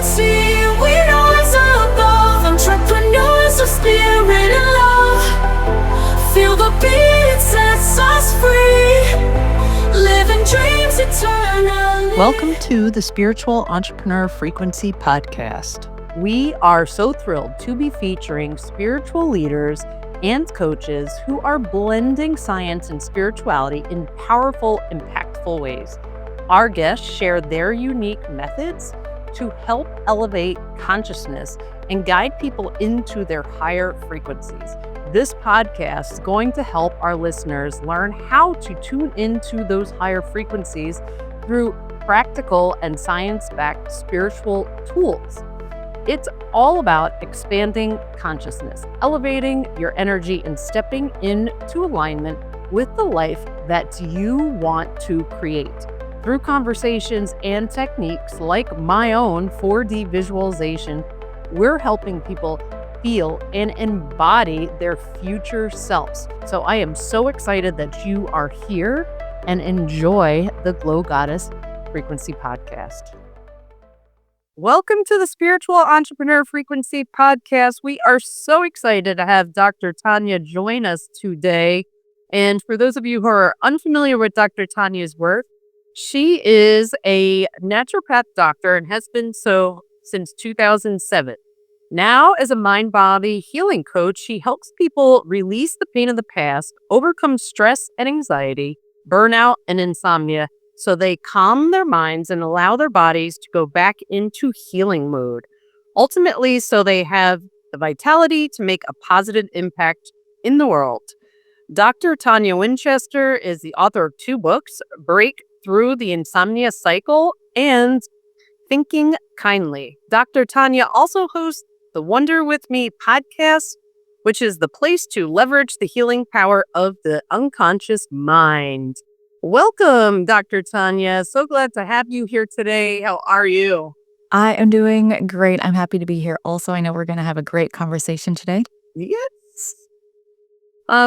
frequency. We rise above, entrepreneurs of spirit and love. Feel the beat sets us free, living dreams eternally. Welcome to the Spiritual Entrepreneur Frequency Podcast. We are so thrilled to be featuring spiritual leaders and coaches who are blending science and spirituality in powerful, impactful ways. Our guests share their unique methods to help elevate consciousness and guide people into their higher frequencies. This podcast is going to help our listeners learn how to tune into those higher frequencies through practical and science-backed spiritual tools. It's all about expanding consciousness, elevating your energy, and stepping into alignment with the life that you want to create. Through conversations and techniques like my own 4D visualization, we're helping people feel and embody their future selves. So I am so excited that you are here and enjoy the Glow Goddess Frequency Podcast. Welcome to the Spiritual Entrepreneur Frequency Podcast. We are so excited to have Dr. Tonia join us today. And for those of you who are unfamiliar with Dr. Tonia's work, she is a naturopath doctor and has been so since 2007. Now, as a mind-body healing coach, she helps people release the pain of the past, overcome stress and anxiety, burnout and insomnia, so they calm their minds and allow their bodies to go back into healing mode. Ultimately, so they have the vitality to make a positive impact in the world. Dr. Tonia Winchester is the author of 2 books, Break Through the Insomnia Cycle and Thinking Kindly. Dr. Tonia also hosts the Wonder With Me podcast, which is the place to leverage the healing power of the unconscious mind. Welcome, Dr. Tonia. So glad to have you here today. How are you? I am doing great. I'm happy to be here. Also, I know we're going to have a great conversation today. Yes.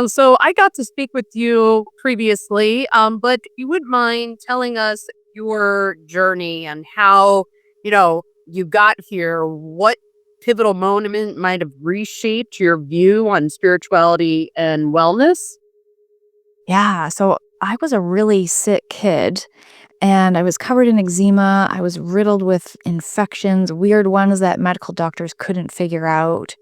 So I got to speak with you previously, but you wouldn't mind telling us your journey and how, you got here, what pivotal moment might have reshaped your view on spirituality and wellness? Yeah, so I was a really sick kid and I was covered in eczema. I was riddled with infections, weird ones that medical doctors couldn't figure out.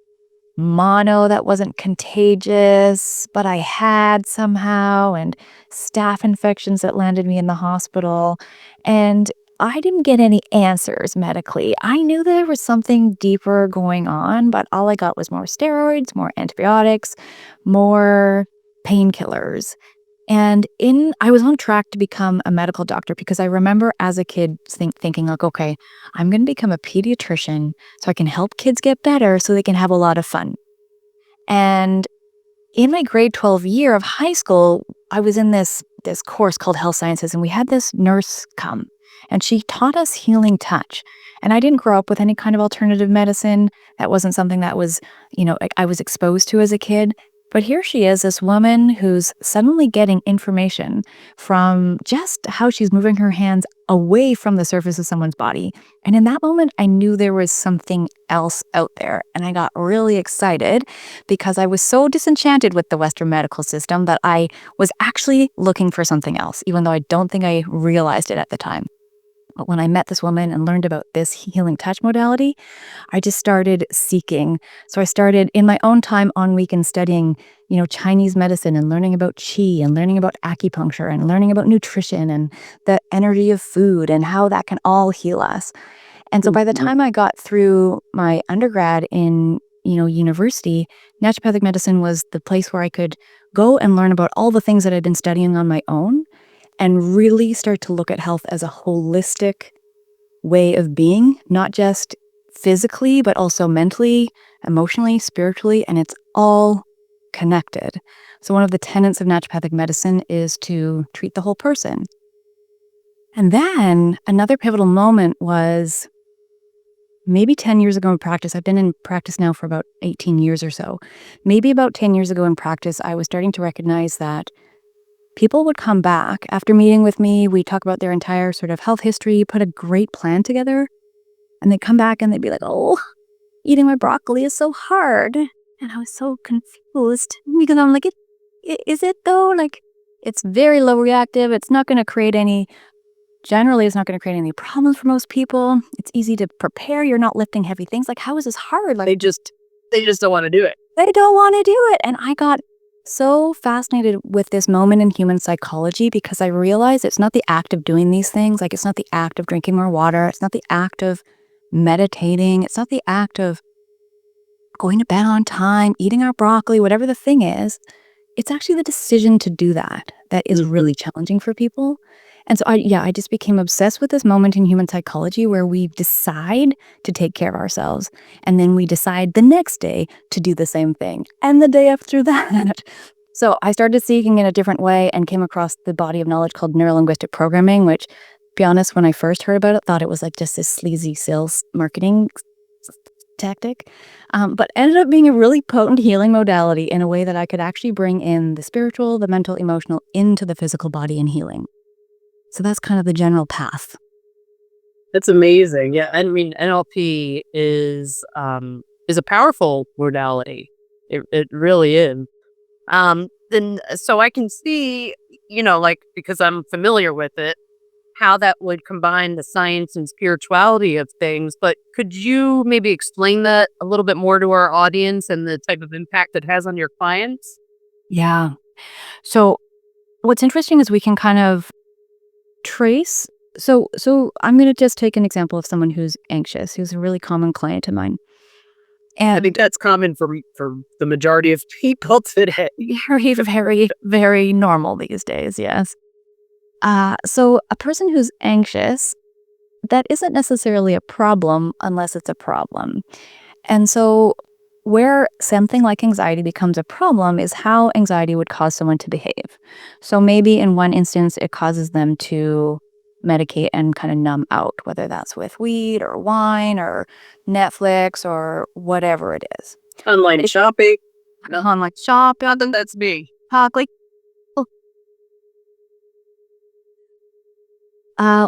Mono that wasn't contagious, but I had somehow, and staph infections that landed me in the hospital. And I didn't get any answers medically. I knew there was something deeper going on, but all I got was more steroids, more antibiotics, more painkillers. And I was on track to become a medical doctor because I remember as a kid thinking like, okay, I'm going to become a pediatrician so I can help kids get better so they can have a lot of fun. And in my grade 12 year of high school, I was in this course called Health Sciences, and we had this nurse come and she taught us healing touch. And I didn't grow up with any kind of alternative medicine. That wasn't something that was, I was exposed to as a kid. But here she is, this woman who's suddenly getting information from just how she's moving her hands away from the surface of someone's body. And in that moment, I knew there was something else out there. And I got really excited because I was so disenchanted with the Western medical system that I was actually looking for something else, even though I don't think I realized it at the time. But when I met this woman and learned about this healing touch modality, I just started seeking. So I started in my own time on weekends studying, Chinese medicine and learning about qi and learning about acupuncture and learning about nutrition and the energy of food and how that can all heal us. And so by the time I got through my undergrad in, university, naturopathic medicine was the place where I could go and learn about all the things that I'd been studying on my own and really start to look at health as a holistic way of being, not just physically, but also mentally, emotionally, spiritually, and it's all connected. So one of the tenets of naturopathic medicine is to treat the whole person. And then another pivotal moment was maybe 10 years ago in practice. I've been in practice now for about 18 years or so. Maybe about 10 years ago in practice, I was starting to recognize that people would come back after meeting with me. We talk about their entire sort of health history, put a great plan together. And they'd come back and they'd be like, oh, eating my broccoli is so hard. And I was so confused because I'm like, is it though? Like, it's very low reactive. It's not going to create any, generally, it's not going to create any problems for most people. It's easy to prepare. You're not lifting heavy things. Like, how is this hard? Like, They just don't want to do it. they don't want to do it. And I got so fascinated with this moment in human psychology because I realized it's not the act of doing these things. Like, it's not the act of drinking more water. It's not the act of meditating. It's not the act of going to bed on time, eating our broccoli, whatever the thing is. It's actually the decision to do that is really challenging for people. And so I just became obsessed with this moment in human psychology where we decide to take care of ourselves. And then we decide the next day to do the same thing. And the day after that. So I started seeking in a different way and came across the body of knowledge called neurolinguistic programming, which, to be honest, when I first heard about it, thought it was like just this sleazy sales marketing tactic, but ended up being a really potent healing modality in a way that I could actually bring in the spiritual, the mental, emotional into the physical body and healing. So that's kind of the general path. That's amazing. Yeah, I mean, NLP is a powerful modality. It really is. Then so I can see, like, because I'm familiar with it, how that would combine the science and spirituality of things. But could you maybe explain that a little bit more to our audience and the type of impact it has on your clients? Yeah. So what's interesting is we can kind of trace. So I'm going to just take an example of someone who's anxious, who's a really common client of mine. I And think that's common for the majority of people today. very, very, very normal these days, yes. So a person who's anxious, that isn't necessarily a problem unless it's a problem. And so where something like anxiety becomes a problem is how anxiety would cause someone to behave. So maybe in one instance, it causes them to medicate and kind of numb out, whether that's with weed or wine or Netflix or whatever it is. Online shopping. Online shopping, I think that's me. like,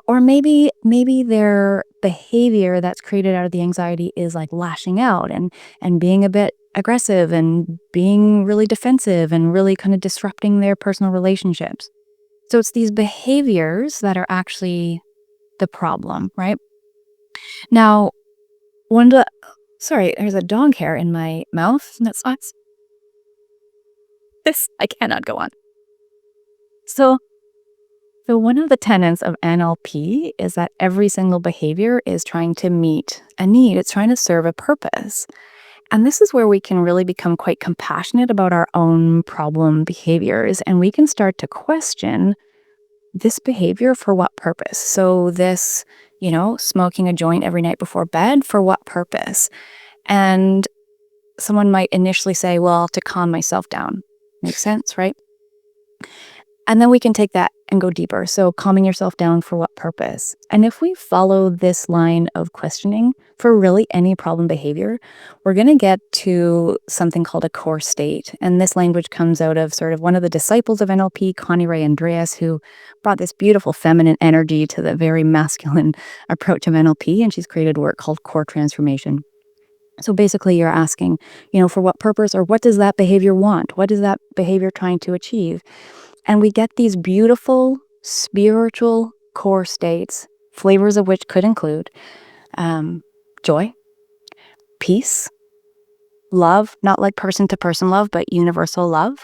or maybe their behavior that's created out of the anxiety is like lashing out and being a bit aggressive and being really defensive and really kind of disrupting their personal relationships. So it's these behaviors that are actually the problem, right? Now, sorry, there's a dog hair in my mouth. That sucks. I cannot go on. So one of the tenets of NLP is that every single behavior is trying to meet a need. It's trying to serve a purpose. And this is where we can really become quite compassionate about our own problem behaviors. And we can start to question this behavior for what purpose? So this, smoking a joint every night before bed, for what purpose? And someone might initially say, well, to calm myself down. Makes sense, right? And then we can take that and go deeper. So calming yourself down for what purpose? And if we follow this line of questioning for really any problem behavior, we're going to get to something called a core state. And this language comes out of sort of one of the disciples of NLP, Connie Ray Andreas, who brought this beautiful feminine energy to the very masculine approach of NLP. And she's created work called core transformation. So basically you're asking, for what purpose, or what does that behavior want? What is that behavior trying to achieve? And we get these beautiful spiritual core states, flavors of which could include joy, peace, love, not like person-to-person love, but universal love,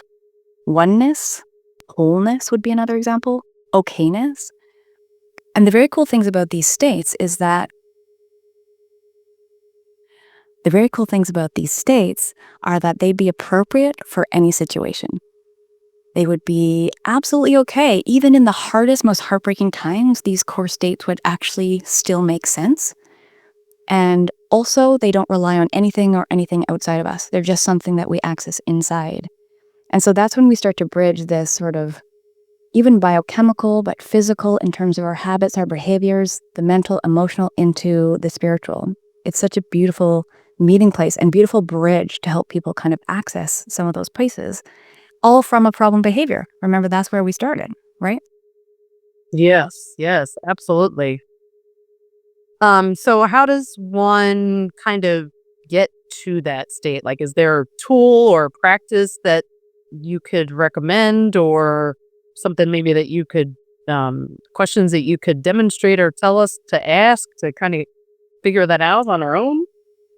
oneness, wholeness would be another example, okayness. And the very cool things about these states is that are that they'd be appropriate for any situation. They would be absolutely okay. Even in the hardest, most heartbreaking times, these core states would actually still make sense. And also, they don't rely on anything or anything outside of us. They're just something that we access inside. And so that's when we start to bridge this sort of even biochemical, but physical in terms of our habits, our behaviors, the mental, emotional into the spiritual. It's such a beautiful meeting place and beautiful bridge to help people kind of access some of those places. All from a problem behavior. Remember, that's where we started, right? Yes, absolutely. So how does one kind of get to that state? Like, is there a tool or practice that you could recommend, or something maybe that you could, questions that you could demonstrate or tell us to ask to kind of figure that out on our own?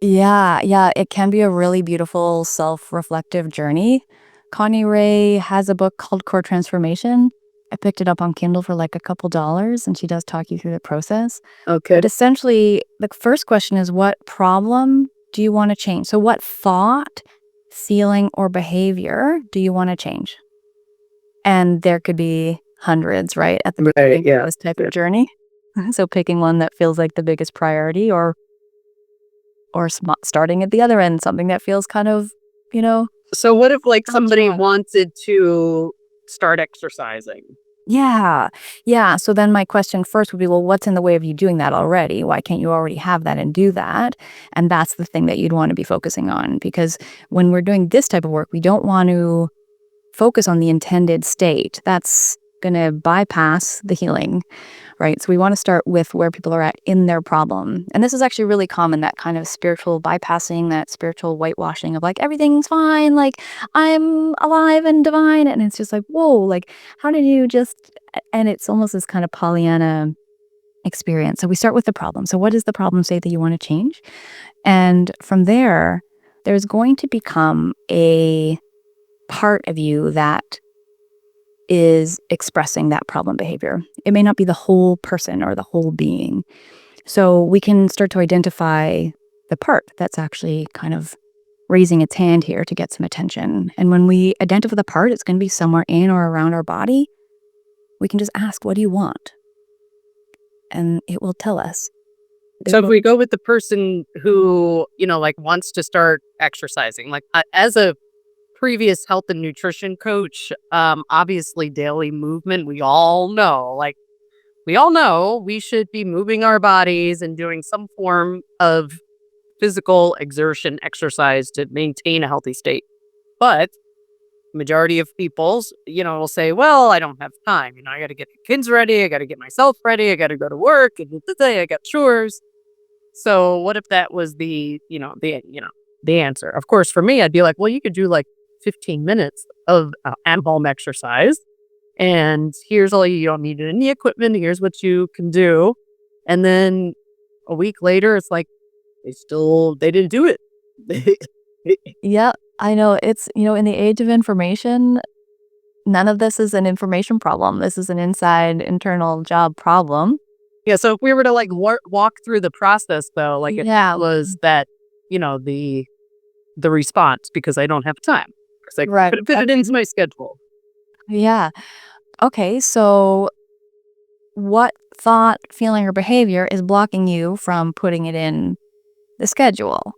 Yeah, it can be a really beautiful self-reflective journey. Connie Ray has a book called Core Transformation. I picked it up on Kindle for like a couple dollars, and she does talk you through the process. Okay. But essentially, the first question is, what problem do you want to change? So what thought, feeling, or behavior do you want to change? And there could be hundreds, right, at the Right, beginning yeah. of this type of journey. So picking one that feels like the biggest priority, or starting at the other end, something that feels kind of, you know, So what if like somebody wrong. wanted to start exercising? Yeah. Yeah. So then my question first would be, well, what's in the way of you doing that already? Why can't you already have that and do that? And that's the thing that you'd want to be focusing on, because when we're doing this type of work, we don't want to focus on the intended state. That's going to bypass the healing, right? So we want to start with where people are at in their problem. And this is actually really common, that kind of spiritual bypassing, that spiritual whitewashing of like, everything's fine, like I'm alive and divine. And it's just like, whoa, like, how did you just, and it's almost this kind of Pollyanna experience. So we start with the problem. So what is the problem state that you want to change? And from there, there's going to become a part of you that is expressing that problem behavior. It may not be the whole person or the whole being. So we can start to identify the part that's actually kind of raising its hand here to get some attention. And when we identify the part, it's going to be somewhere in or around our body. We can just ask, what do you want? And it will tell us. So if we go with the person who, like wants to start exercising, like as a previous health and nutrition coach, obviously daily movement, we all know we should be moving our bodies and doing some form of physical exertion, exercise to maintain a healthy state. But majority of people, will say, well, I don't have time. I got to get the kids ready. I got to get myself ready. I got to go to work. And I got chores. So what if that was the answer? Of course, for me, I'd be like, well, you could do like 15 minutes of at-home exercise. And here's all you don't need any equipment. Here's what you can do. And then a week later, it's like, they didn't do it. Yeah, I know. It's, in the age of information, none of this is an information problem. This is an internal job problem. Yeah. So if we were to like walk through the process, though, like it was that, the response, because I don't have time. It's like, Right. fit it into my schedule. Yeah. Okay, so what thought, feeling, or behavior is blocking you from putting it in the schedule?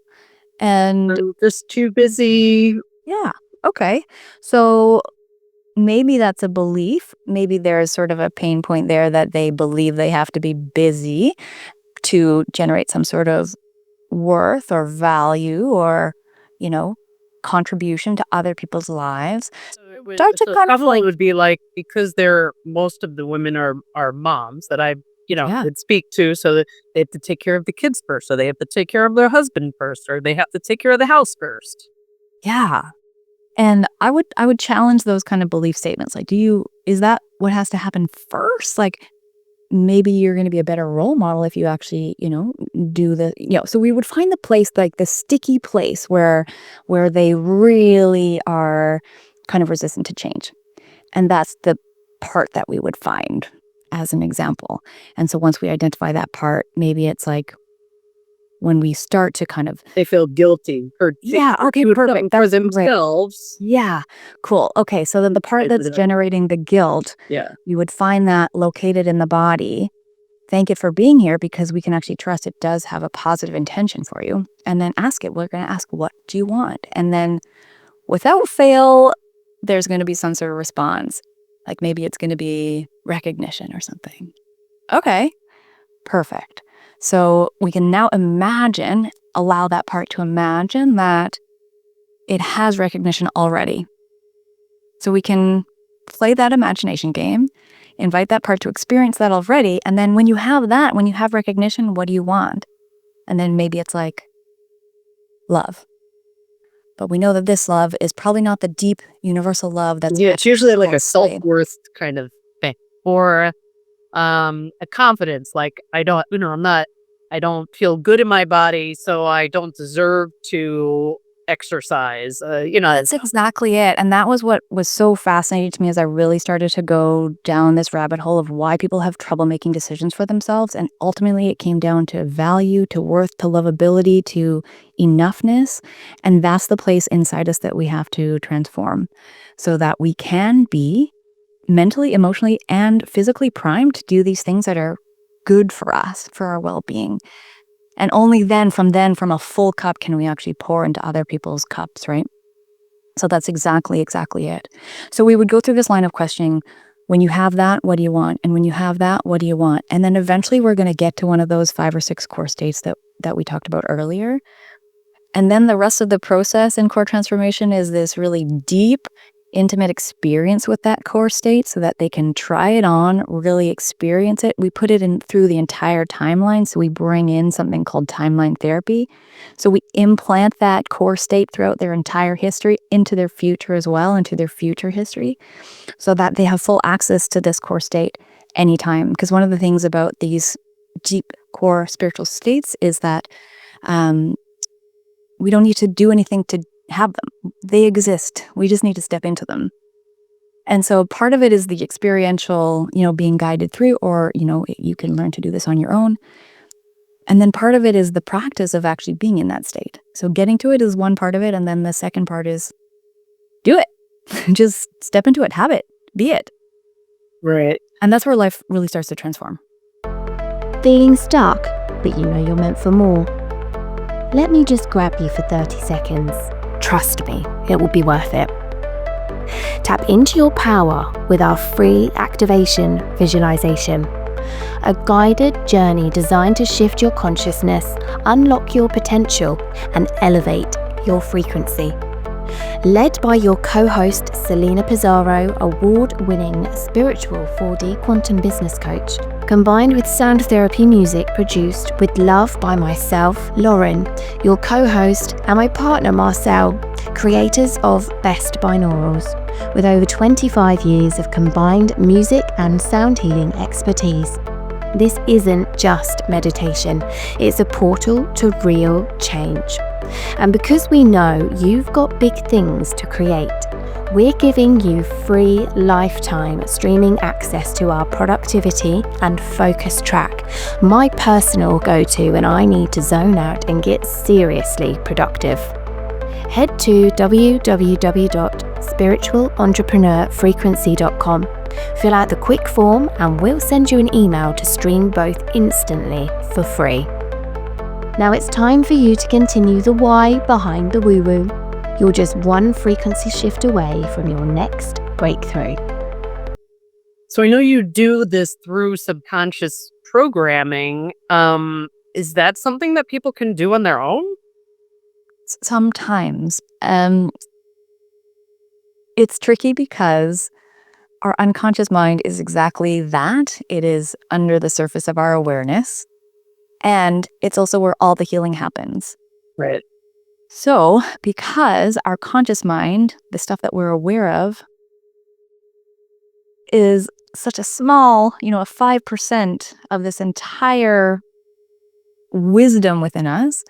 And I'm just too busy. yeah, okay. So maybe that's a belief. Maybe there's sort of a pain point there that they believe they have to be busy to generate some sort of worth or value or, contribution to other people's lives. Start to So kind of probably would be like, because most of the women are moms that I Yeah. would speak to, so that they have to take care of the kids first, so they have to take care of their husband first, or they have to take care of the house first. Yeah. And I would challenge those kind of belief statements. Like, is that what has to happen first? Like, maybe you're going to be a better role model if you actually, do so we would find the place, like the sticky place where they really are kind of resistant to change. And that's the part that we would find as an example. And so once we identify that part, maybe it's like when we start to kind of, They feel guilty for okay, perfect. for That's great. themselves. Yeah, cool. Okay, so then the part that's generating the guilt, Yeah. you would find that located in the body. Thank it for being here, because we can actually trust it does have a positive intention for you. And then ask it. We're going to ask, what do you want? And then without fail, there's going to be some sort of response. Like maybe it's going to be recognition or something. Okay, perfect. So we can now allow that part to imagine that it has recognition already. So we can play that imagination game. invite that part to experience that already. And then when you have that, when you have recognition, what do you want? And then maybe it's like love. But we know that this love is probably not the deep universal love that's Yeah, it's usually like a displayed. self-worth kind of thing, or a confidence. Like I don't feel good in my body, so I don't deserve to exercise. That's exactly it. And that was what was so fascinating to me as I really started to go down this rabbit hole of why people have trouble making decisions for themselves. And ultimately, it came down to value, to worth, to lovability, to enoughness. And that's the place inside us that we have to transform so that we can be mentally, emotionally, and physically primed to do these things that are good for us, for our well-being. And only then, from a full cup, can we actually pour into other people's cups, right? So that's exactly it. So we would go through this line of questioning. When you have that, what do you want? And when you have that, what do you want? And then eventually we're going to get to one of those 5 or 6 core states that we talked about earlier. And then the rest of the process in core transformation is this really deep, intimate experience with that core state so that they can try it on, really experience it. We put it in through the entire timeline. So we bring in something called timeline therapy. So we implant that core state throughout their entire history into their future as well, into their future history, so that they have full access to this core state anytime. Because one of the things about these deep core spiritual states is that we don't need to do anything to have them. They exist. We just need to step into them. And so part of it is the experiential, being guided through, or, you can learn to do this on your own. And then part of it is the practice of actually being in that state. So getting to it is one part of it. And then the second part is do it. Just step into it, have it, be it. Right. And that's where life really starts to transform. Feeling stuck, but you know you're meant for more? Let me just grab you for 30 seconds. Trust me, it will be worth it. Tap into your power with our free activation visualization, a guided journey designed to shift your consciousness, unlock your potential, and elevate your frequency. Led by your co-host Selena Pizarro, award-winning spiritual 4D quantum business coach, combined with sound therapy music produced with love by myself, Lauren, your co-host, and my partner Marcel, creators of Best Binaurals, with over 25 years of combined music and sound healing expertise. This isn't just meditation, it's a portal to real change. And because we know you've got big things to create, we're giving you free lifetime streaming access to our productivity and focus track, my personal go-to when I need to zone out and get seriously productive. Head to www.spiritualentrepreneur.frequency.com, fill out the quick form, and we'll send you an email to stream both instantly for free. Now it's time for you to continue the why behind the woo-woo. You're just one frequency shift away from your next breakthrough. So I know you do this through subconscious programming. Is that something that people can do on their own? Sometimes. It's tricky because our unconscious mind is exactly that. It is under the surface of our awareness. And it's also where all the healing happens. Right. So, because our conscious mind, the stuff that we're aware of, is such a small, a 5% of this entire wisdom within us,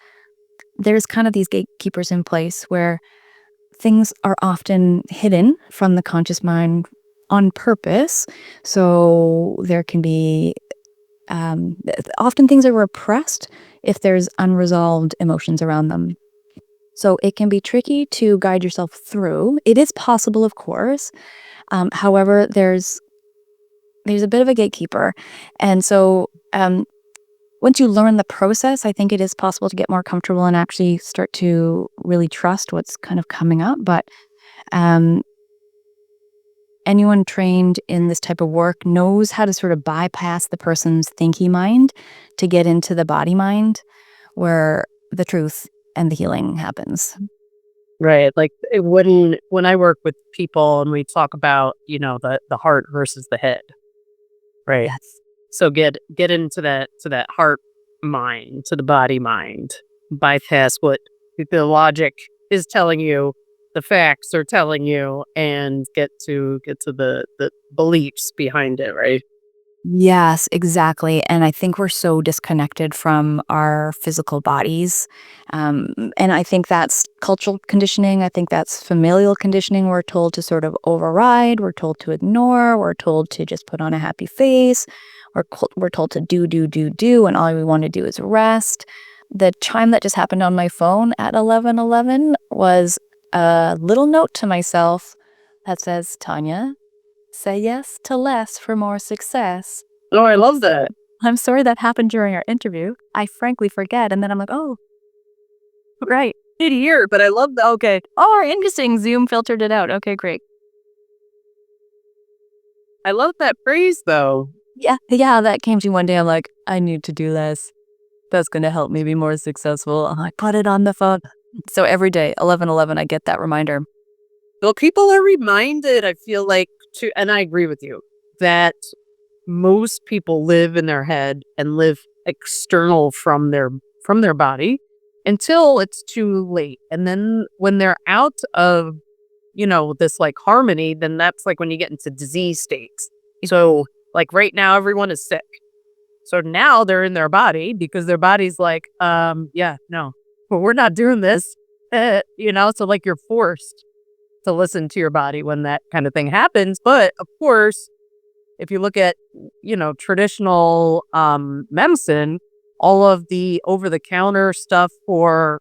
there's kind of these gatekeepers in place where things are often hidden from the conscious mind on purpose. So there can be often things are repressed if there's unresolved emotions around them. So it can be tricky to guide yourself through. It is possible, of course. However, there's a bit of a gatekeeper. And so once you learn the process, I think it is possible to get more comfortable and actually start to really trust what's kind of coming up. But anyone trained in this type of work knows how to sort of bypass the person's thinky mind to get into the body mind where the truth and the healing happens. Right. Like when I work with people and we talk about, the heart versus the head, Right. Yes. So get into that heart mind, to the body mind. Bypass what the logic is telling you, the facts are telling you, and get to the beliefs behind it, right? Yes, exactly. And I think we're so disconnected from our physical bodies. And I think that's cultural conditioning. I think that's familial conditioning. We're told to sort of override, we're told to ignore, we're told to just put on a happy face, we're told to do, and all we want to do is rest. The chime that just happened on my phone at 11:11 was a little note to myself that says, Tanya, say yes to less for more success. Oh, I love that. I'm sorry that happened during our interview. I frankly forget. And then I'm like, oh, right. Good hear, but I love that. Okay. Oh, interesting. Zoom filtered it out. Okay, great. I love that phrase though. Yeah, that came to me one day. I'm like, I need to do less. That's going to help me be more successful. I'm like, put it on the phone. So every day, 11:11, I get that reminder. Well, people are reminded, I feel like, and I agree with you, that most people live in their head and live external from their body until it's too late. And then when they're out of, this like harmony, then that's like when you get into disease states. So like right now, everyone is sick. So now they're in their body because their body's like, yeah, no, well, we're not doing this. So like you're forced to listen to your body when that kind of thing happens. But of course, if you look at, traditional medicine, all of the over-the-counter stuff for,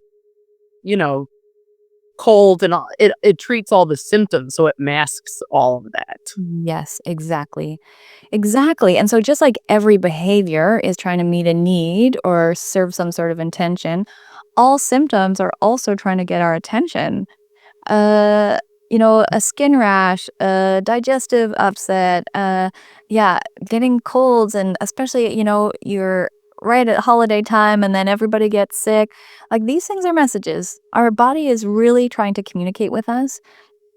cold and all, it treats all the symptoms. So it masks all of that. Yes, exactly. Exactly. And so just like every behavior is trying to meet a need or serve some sort of intention, all symptoms are also trying to get our attention. Uh, a skin rash, a digestive upset, getting colds, and especially, you're right at holiday time and then everybody gets sick. Like these things are messages. Our body is really trying to communicate with us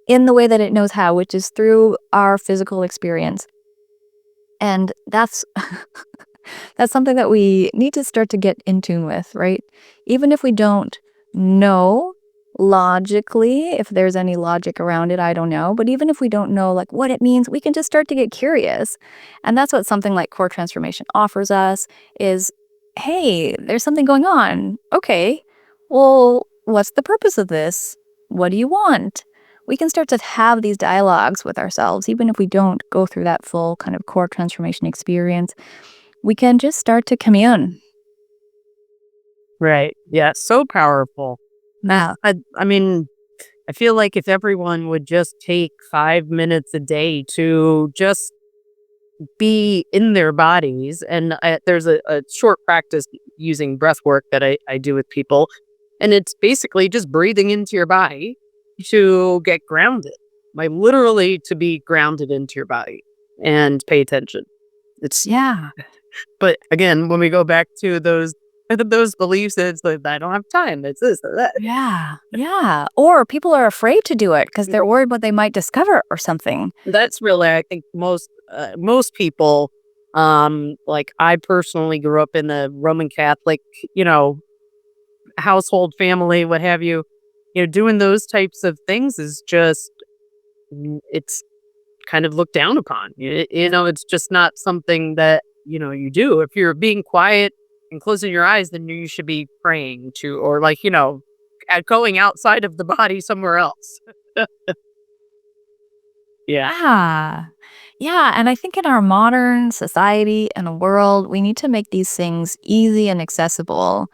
in the way that it knows how, which is through our physical experience. And that's that's something that we need to start to get in tune with, right? Even if we don't know logically, if there's any logic around it, I don't know. But even if we don't know like what it means, we can just start to get curious. And that's what something like core transformation offers us is, hey, there's something going on. Okay, well, what's the purpose of this? What do you want? We can start to have these dialogues with ourselves, even if we don't go through that full kind of core transformation experience. We can just start to commune. Right. Yeah. So powerful. Now, I mean, I feel like if everyone would just take 5 minutes a day to just be in their bodies, and there's a short practice using breath work that I do with people, and it's basically just breathing into your body to get grounded, like literally to be grounded into your body and pay attention. yeah. But again, when we go back to those beliefs, it's like, I don't have time. It's this or that. Yeah. Or people are afraid to do it because they're worried what they might discover or something. That's really, I think most people, like I personally grew up in the Roman Catholic, household, family, what have you. Doing those types of things is just, it's kind of looked down upon. It's just not something that, you do. If you're being quiet and closing your eyes, then you should be praying to, or like, going outside of the body somewhere else. Yeah. Yeah. And I think in our modern society and world, we need to make these things easy and accessible.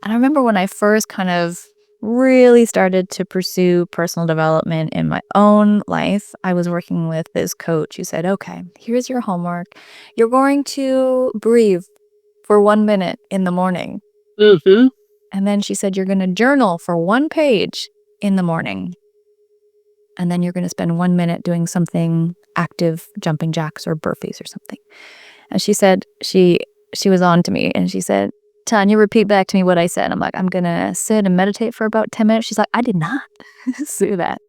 And I remember when I first kind of really started to pursue personal development in my own life, I was working with this coach who said, okay, here's your homework. You're going to breathe for 1 minute in the morning. Mm-hmm. And then she said, you're going to journal for 1 page in the morning. And then you're going to spend 1 minute doing something active, jumping jacks or burpees or something. And she said, she was on to me and she said, Tanya, repeat back to me what I said. I'm like, I'm going to sit and meditate for about 10 minutes. She's like, I did not do that.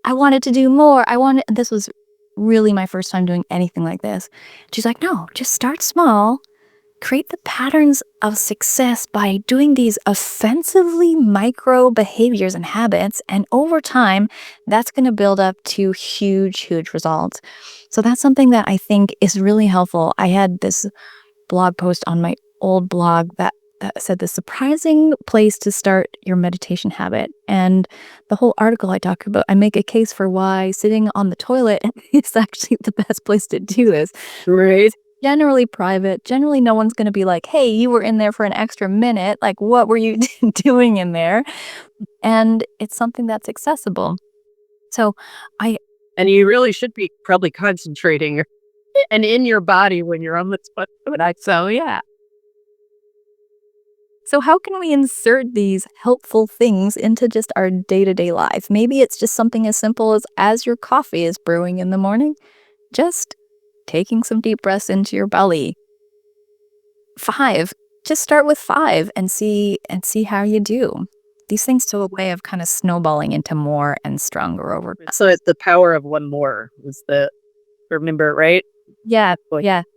I wanted to do more. This was really my first time doing anything like this. She's like, no, just start small. Create the patterns of success by doing these offensively micro behaviors and habits. And over time, that's going to build up to huge, huge results. So that's something that I think is really helpful. I had this blog post on my old blog that said the surprising place to start your meditation habit. And the whole article I talk about, I make a case for why sitting on the toilet is actually the best place to do this. Right. Generally private. Generally, no one's going to be like, hey, you were in there for an extra minute. Like, what were you doing in there? And it's something that's accessible. So And you really should be probably concentrating and in your body when you're on the toilet. So, yeah. So how can we insert these helpful things into just our day-to-day life? Maybe it's just something as simple as your coffee is brewing in the morning, just taking some deep breaths into your belly. 5, just start with 5 and see how you do. These things to a way of kind of snowballing into more and stronger over time. So it's the power of one more was remember, right? Yeah.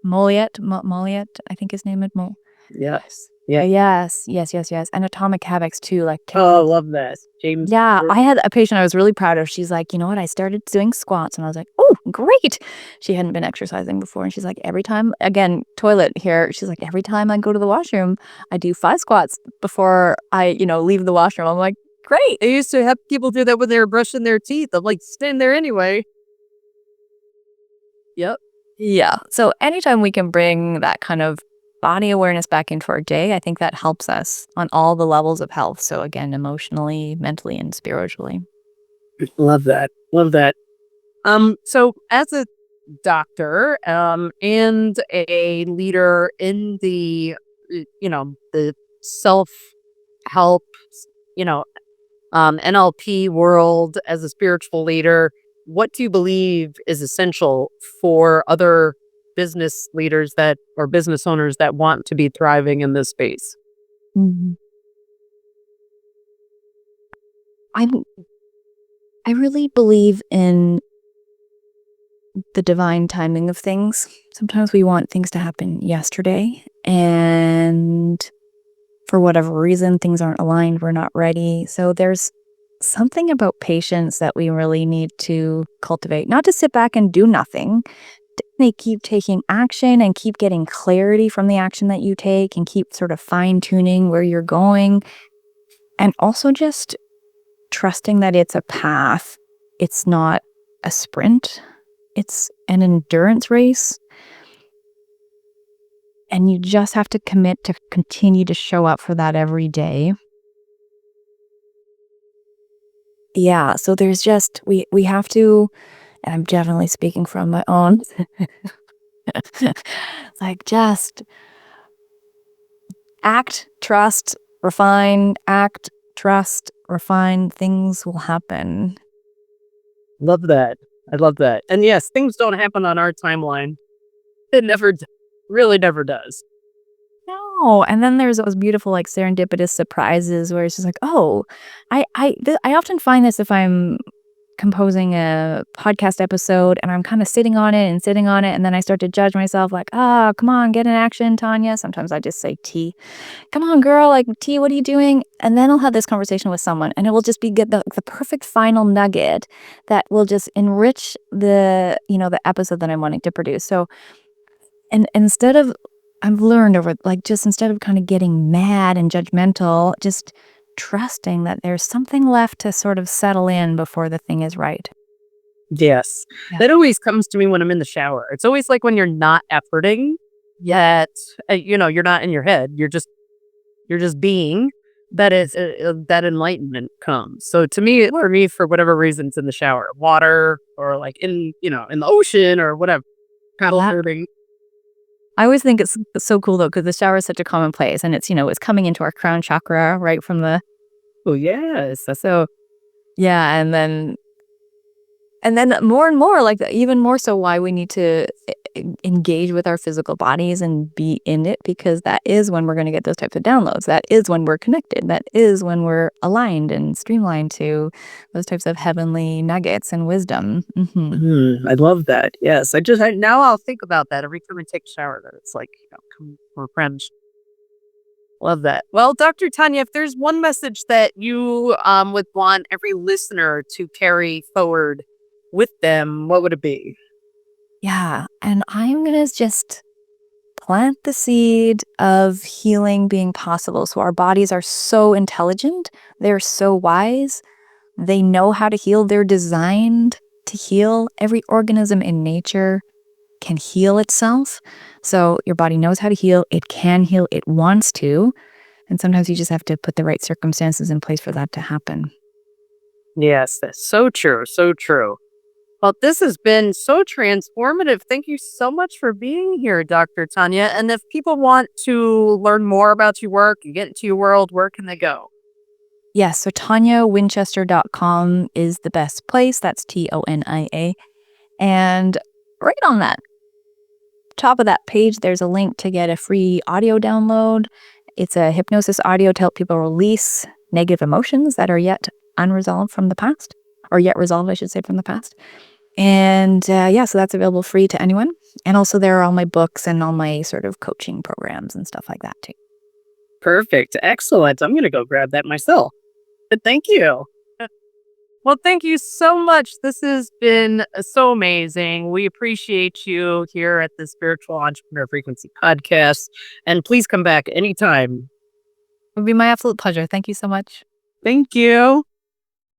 Moliet, I think his name is Mo. Yes. Yeah. Yes. And Atomic Habits too. Like, Oh, I love that. James. yeah, I had a patient I was really proud of. She's like, you know what? I started doing squats, and I was like, oh, great. She hadn't been exercising before, and she's like, every time, again, toilet here. She's like, every time I go to the washroom, I do 5 squats before I, leave the washroom. I'm like, great. I used to have people do that when they were brushing their teeth. I'm like, stand there anyway. Yep. Yeah. So anytime we can bring that kind of body awareness back into our day, I think that helps us on all the levels of health. So again, emotionally, mentally, and spiritually. Love that. So as a doctor, and a leader in the, the self-help, NLP world, as a spiritual leader, what do you believe is essential for other business leaders or business owners that want to be thriving in this space? Mhm. I really believe in the divine timing of things. Sometimes we want things to happen yesterday, and for whatever reason, things aren't aligned, we're not ready. So there's something about patience that we really need to cultivate. Not to sit back and do nothing. They keep taking action and keep getting clarity from the action that you take and keep sort of fine-tuning where you're going. And also just trusting that it's a path. It's not a sprint. It's an endurance race. And you just have to commit to continue to show up for that every day. Yeah, so there's just, we have to, and I'm definitely speaking from my own, like just act, trust, refine, things will happen. Love that. I love that. And yes, things don't happen on our timeline. It really never does. No, and then there's those beautiful like serendipitous surprises where it's just like, oh, I often find this if I'm composing a podcast episode and I'm kind of sitting on it, and then I start to judge myself like, come on, get in action, Tonia. Sometimes I just say T. Come on, girl, like T, what are you doing? And then I'll have this conversation with someone and it will just be get the perfect final nugget that will just enrich the episode that I'm wanting to produce. So and I've learned over instead of kind of getting mad and judgmental, just trusting that there's something left to sort of settle in before the thing is right. Yes. Yeah. That always comes to me when I'm in the shower. It's always like when you're not efforting yet, you're not in your head. You're just being, that is that enlightenment comes. So to me, for whatever reason, it's in the shower, water, or like in the ocean or whatever. Paddle surfing. I always think it's so cool though, because the shower is such a common place, and it's it's coming into our crown chakra right from the. Oh yes. So, yeah, and then And then more and more, like even more so why we need to engage with our physical bodies and be in it, because that is when we're going to get those types of downloads. That is when we're connected. That is when we're aligned and streamlined to those types of heavenly nuggets and wisdom. I love that. Yes. Now I'll think about that every time I take a shower. That it's like, come, we're friends. Love that. Well, Dr. Tonia, if there's one message that you would want every listener to carry forward with them, what would it be? Yeah. And I'm going to just plant the seed of healing being possible. So our bodies are so intelligent. They're so wise. They know how to heal. They're designed to heal. Every organism in nature can heal itself. So your body knows how to heal. It can heal. It wants to. And sometimes you just have to put the right circumstances in place for that to happen. Yes, that's so true. So true. Well, this has been so transformative. Thank you so much for being here, Dr. Tonia. And if people want to learn more about your work and get into your world, where can they go? Yes, so ToniaWinchester.com is the best place. That's TONIA. And right on that top of that page, there's a link to get a free audio download. It's a hypnosis audio to help people release negative emotions that are yet unresolved from the past, or yet resolved, I should say, from the past. And so that's available free to anyone. And also there are all my books and all my sort of coaching programs and stuff like that too. Perfect. Excellent. I'm going to go grab that myself. But thank you. Well, thank you so much. This has been so amazing. We appreciate you here at the Spiritual Entrepreneur Frequency Podcast. And please come back anytime. It would be my absolute pleasure. Thank you so much. Thank you.